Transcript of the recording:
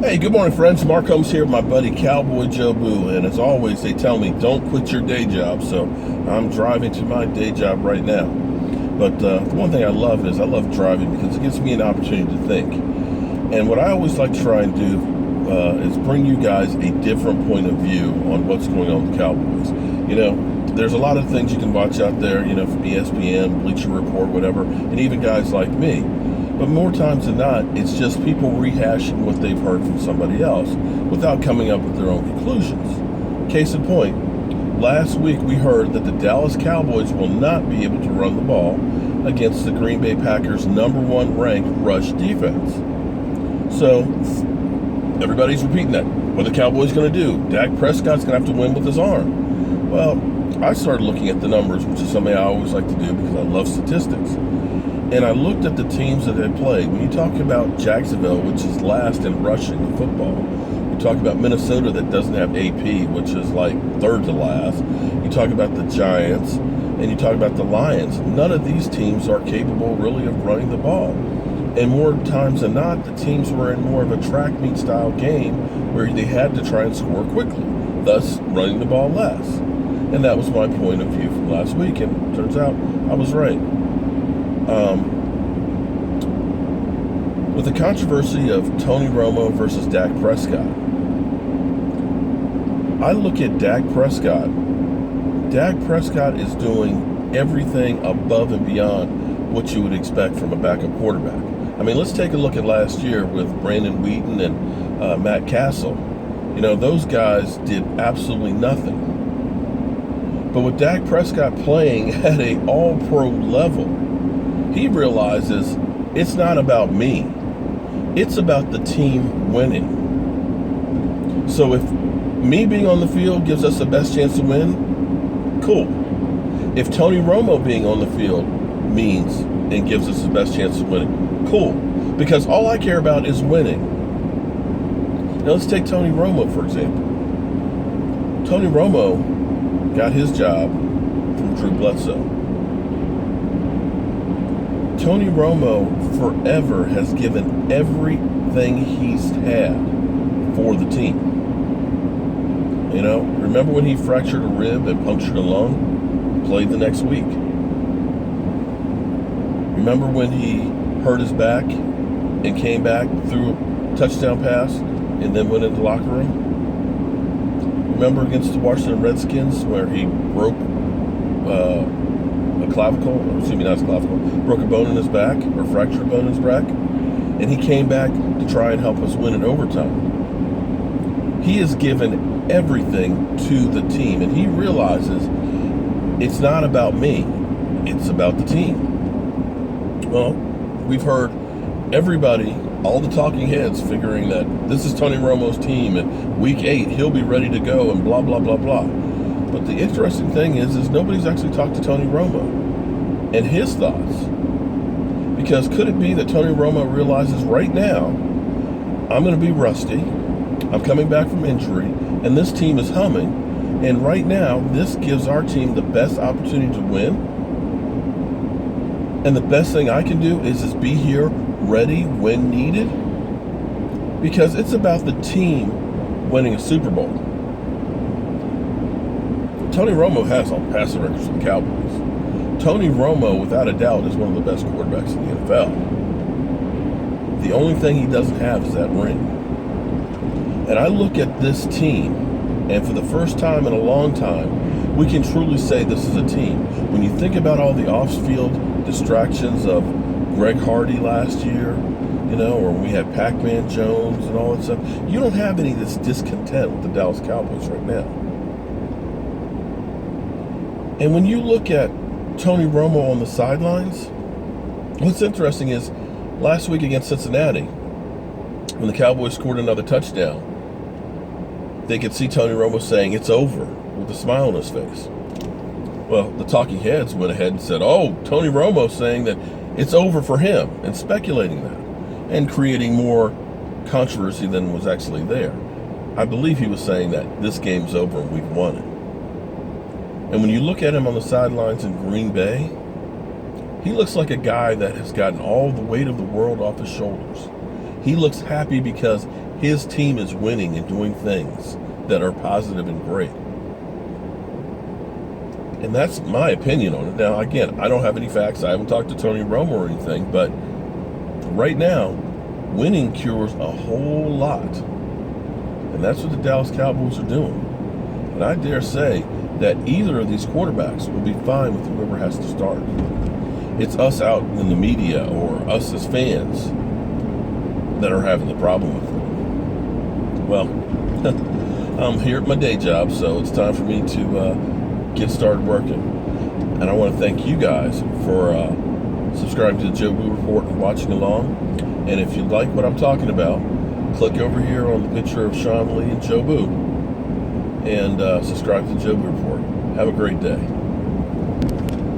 Hey, good morning, friends. Mark Holmes here with my buddy Cowboy Joe Boo, and as always, they tell me don't quit your day job. So I'm driving to my day job right now. But the one thing I love is I love driving because it gives me an opportunity to think. And what I always like to try and do is bring you guys a different point of view on what's going on with the Cowboys. You know, there's a lot of things you can watch out there, you know, from ESPN, Bleacher Report, whatever, and even guys like me. But more times than not, it's just people rehashing what they've heard from somebody else without coming up with their own conclusions. Case in point, last week we heard that the Dallas Cowboys will not be able to run the ball against the Green Bay Packers' #1 ranked rush defense. So everybody's repeating that. What are the Cowboys going to do? Dak Prescott's going to have to win with his arm. Well, I started looking at the numbers, which is something I always like to do because I love statistics. And I looked at the teams that they played. When you talk about Jacksonville, which is last in rushing the football, you talk about Minnesota that doesn't have AP, which is like third to last. You talk about the Giants, and you talk about the Lions. None of these teams are capable really of running the ball. And more times than not, the teams were in more of a track meet style game where they had to try and score quickly, thus running the ball less. And that was my point of view from last week, and it turns out I was right. With the controversy of Tony Romo versus Dak Prescott, I look at Dak Prescott. Dak Prescott is doing everything above and beyond what you would expect from a backup quarterback. I mean, let's take a look at last year with Brandon Weeden and Matt Cassel. You know, those guys did absolutely nothing. But with Dak Prescott playing at an all-pro level, he realizes it's not about me. It's about the team winning. So if me being on the field gives us the best chance to win, cool. If Tony Romo being on the field means and gives us the best chance of winning, cool. Because all I care about is winning. Now let's take Tony Romo, for example. Tony Romo got his job from Drew Bledsoe. Tony Romo forever has given everything he's had for the team. You know, remember when he fractured a rib and punctured a lung? Played the next week. Remember when he hurt his back and came back, threw a touchdown pass, and then went into the locker room? Remember against the Washington Redskins where he broke broke a bone in his back, or fractured a bone in his back, and he came back to try and help us win in overtime. He has given everything to the team, and he realizes it's not about me, it's about the team. Well, we've heard everybody, all the talking heads, figuring that this is Tony Romo's team, and week 8 he'll be ready to go, and blah, blah, blah, blah. But the interesting thing is nobody's actually talked to Tony Romo and his thoughts. Because could it be that Tony Romo realizes right now, I'm going to be rusty, I'm coming back from injury, and this team is humming, and right now, this gives our team the best opportunity to win, and the best thing I can do is just be here, ready when needed, because it's about the team winning a Super Bowl. Tony Romo has all passing records for the Cowboys. Tony Romo, without a doubt, is one of the best quarterbacks in the NFL. The only thing he doesn't have is that ring. And I look at this team, and for the first time in a long time, we can truly say this is a team. When you think about all the off-field distractions of Greg Hardy last year, you know, or we had Pac-Man Jones and all that stuff, you don't have any of this discontent with the Dallas Cowboys right now. And when you look at Tony Romo on the sidelines, what's interesting is last week against Cincinnati, when the Cowboys scored another touchdown, they could see Tony Romo saying it's over with a smile on his face. Well, the talking heads went ahead and said, oh, Tony Romo saying that it's over for him, and speculating that and creating more controversy than was actually there. I believe he was saying that this game's over and we've won it. And when you look at him on the sidelines in Green Bay, he looks like a guy that has gotten all the weight of the world off his shoulders. He looks happy because his team is winning and doing things that are positive and great. And that's my opinion on it. Now, again, I don't have any facts. I haven't talked to Tony Romo or anything, but right now, winning cures a whole lot. And that's what the Dallas Cowboys are doing. And I dare say that either of these quarterbacks will be fine with whoever has to start. It's us out in the media or us as fans that are having the problem with it. Well, I'm here at my day job, so it's time for me to get started working. And I want to thank you guys for subscribing to the Joe Boo Report and watching along. And if you like what I'm talking about, click over here on the picture of Sean Lee and Joe Boo and subscribe to the Joe Boo Report. Have a great day.